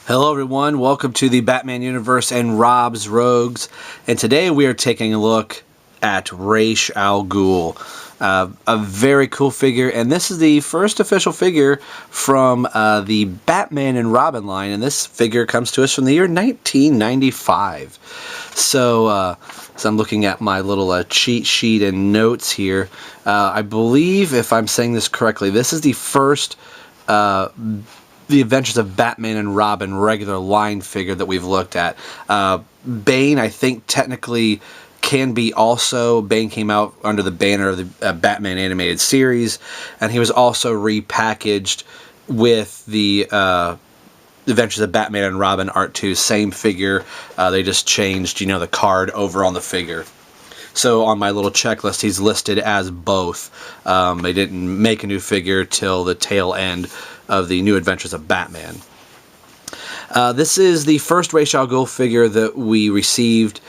Hello everyone, welcome to the Batman Universe and Rob's Rogues, and today we are taking a look at Ra's al Ghul. A very cool figure, and this is the first official figure from the Batman and Robin line, and this figure comes to us from the year 1995. So I'm looking at my little cheat sheet and notes here. I believe, if I'm saying this correctly, this is the first The Adventures of Batman and Robin regular line figure that we've looked at. Bane, I think, technically can be also. Bane came out under the banner of the Batman animated series, and he was also repackaged with the Adventures of Batman and Robin Art 2. Same figure. They just changed, the card over on the figure. So on my little checklist, he's listed as both. They didn't make a new figure till the tail end of the New Adventures of Batman. This is the first Ra's al Ghul figure that we received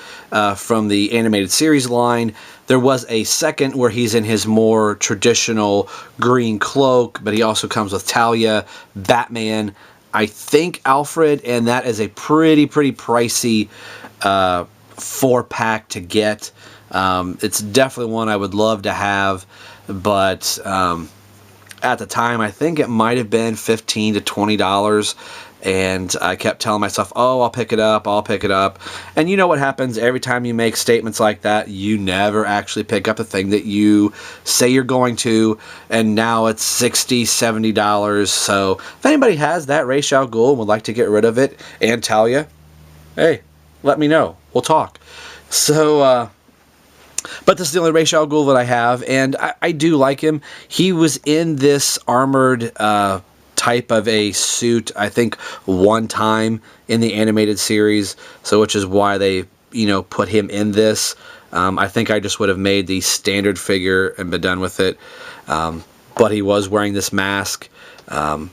from the animated series line. There was a second where he's in his more traditional green cloak, but he also comes with Talia, Batman, I think Alfred, and that is a pretty pricey 4-pack to get. It's definitely one I would love to have, but at the time I think it might have been $15 to $20, and I kept telling myself, oh, I'll pick it up, and you know what happens every time you make statements like that? You never actually pick up the thing that you say you're going to, and now it's $60, $70. So if anybody has that Ra's al Ghul and would like to get rid of it, and Talia, hey, let me know, we'll talk. So but this is the only Ra's al Ghul that I have, and I do like him. He was in this armored type of a suit, I think, one time in the animated series, so which is why they, put him in this. I think I just would have made the standard figure and been done with it, but he was wearing this mask. And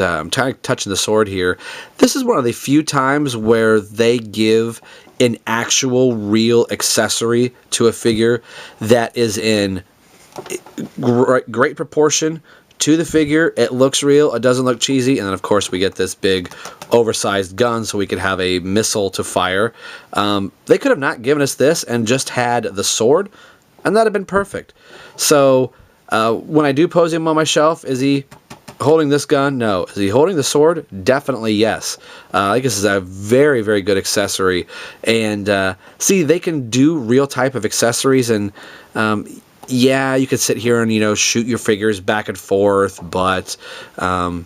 I'm touching the sword here. This is one of the few times where they give an actual real accessory to a figure that is in great proportion to the figure. It looks real, it doesn't look cheesy, and then of course we get this big oversized gun so we could have a missile to fire. They could have not given us this and just had the sword, and that'd have been perfect. So when I do pose him on my shelf, is he holding this gun? No. Is he holding the sword? Definitely yes. I think this is a very good accessory. And see, they can do real type of accessories, and yeah, you could sit here and shoot your figures back and forth, but 9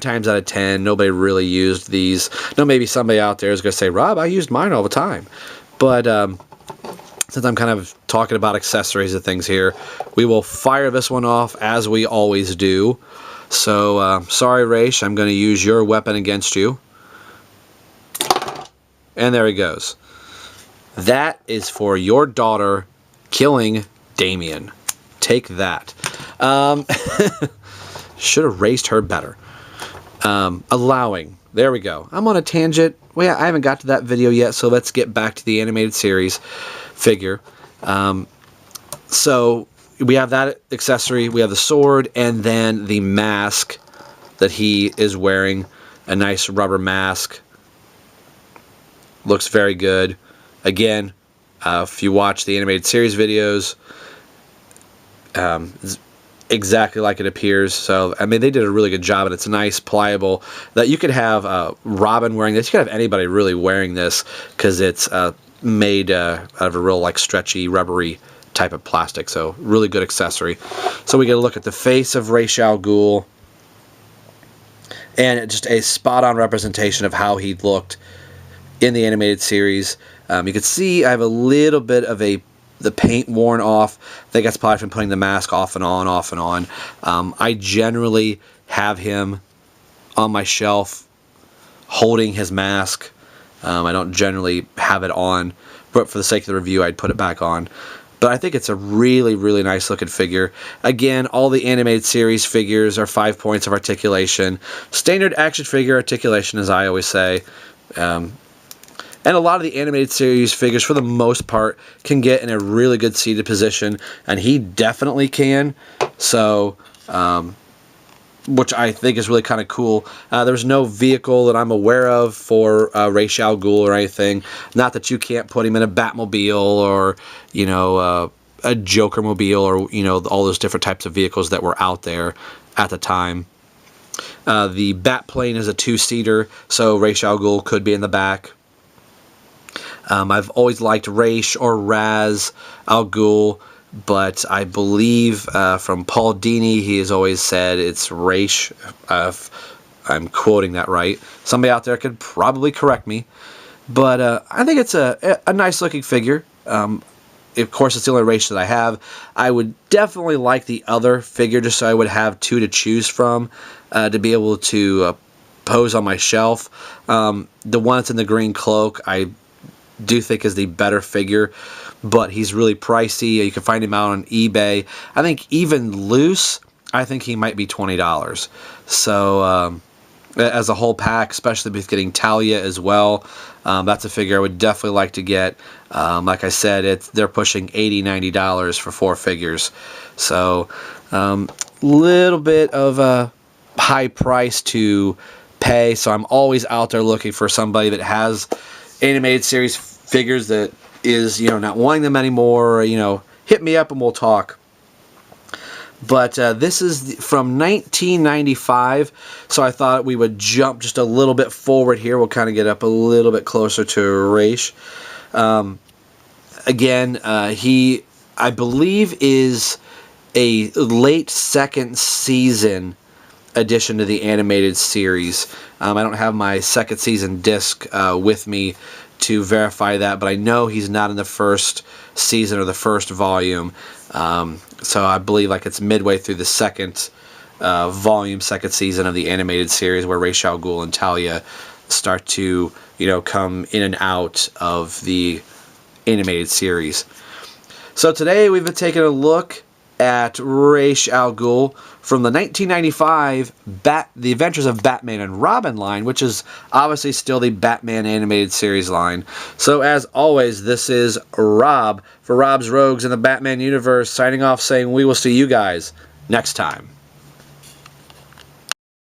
times out of 10 nobody really used these. Now maybe somebody out there is going to say, Rob, I used mine all the time. But since I'm kind of talking about accessories and things here, we will fire this one off as we always do. So, sorry, Ra's, I'm going to use your weapon against you. And there he goes. That is for your daughter killing Damien. Take that. Should have raised her better. Allowing. There we go. I'm on a tangent. Well, yeah, I haven't got to that video yet, so let's get back to the animated series figure. So we have that accessory, we have the sword, and then the mask that he is wearing, a nice rubber mask. Looks very good. Again, if you watch the animated series videos, it's exactly like it appears. So, I mean, they did a really good job, and it's nice, pliable, that you could have Robin wearing this. You could have anybody really wearing this, because it's made out of a real, stretchy, rubbery type of plastic. So really good accessory. So we get a look at the face of Ra's al Ghul, and just a spot-on representation of how he looked in the animated series. You can see I have a little bit of the paint worn off. I think that's probably from putting the mask off and on. I generally have him on my shelf holding his mask. I don't generally have it on, but for the sake of the review I'd put it back on. But I think it's a really nice looking figure. Again, all the animated series figures are 5 points of articulation. Standard action figure articulation, as I always say. And a lot of the animated series figures, for the most part, can get in a really good seated position. And he definitely can. So, which I think is really kind of cool. There's no vehicle that I'm aware of for Ra's al Ghul or anything. Not that you can't put him in a Batmobile or, you know, a Joker-mobile or, you know, all those different types of vehicles that were out there at the time. The Batplane is a 2-seater, so Ra's al Ghul could be in the back. I've always liked Ra's or Raz al Ghul, but I believe from Paul Dini, he has always said it's Ra's, if I'm quoting that right. Somebody out there could probably correct me, but I think it's a nice looking figure. Of course, it's the only Ra's that I have. I would definitely like the other figure just so I would have 2 to choose from to be able to pose on my shelf. The one that's in the green cloak, I do think is the better figure, but he's really pricey. You can find him out on eBay. I think even loose, I think he might be $20. So as a whole pack, especially with getting Talia as well, that's a figure I would definitely like to get. Like I said, they're pushing $80, $90 for 4 figures. So little bit of a high price to pay. So I'm always out there looking for somebody that has animated series figures that is, you know, not wanting them anymore, or, you know, hit me up and we'll talk. But this is from 1995, so I thought we would jump just a little bit forward here. We'll kind of get up a little bit closer to Ra's. Again, he, I believe, is a late second season addition to the animated series. I don't have my second season disc with me to verify that, but I know he's not in the first season or the first volume. So I believe like it's midway through the second volume, second season of the animated series where Ra's al Ghul and Talia start to, you know, come in and out of the animated series. So today we've been taking a look at Ra's al Ghul from the 1995 The Adventures of Batman and Robin line, which is obviously still the Batman animated series line. So as always, this is Rob for Rob's Rogues in the Batman universe, signing off saying we will see you guys next time.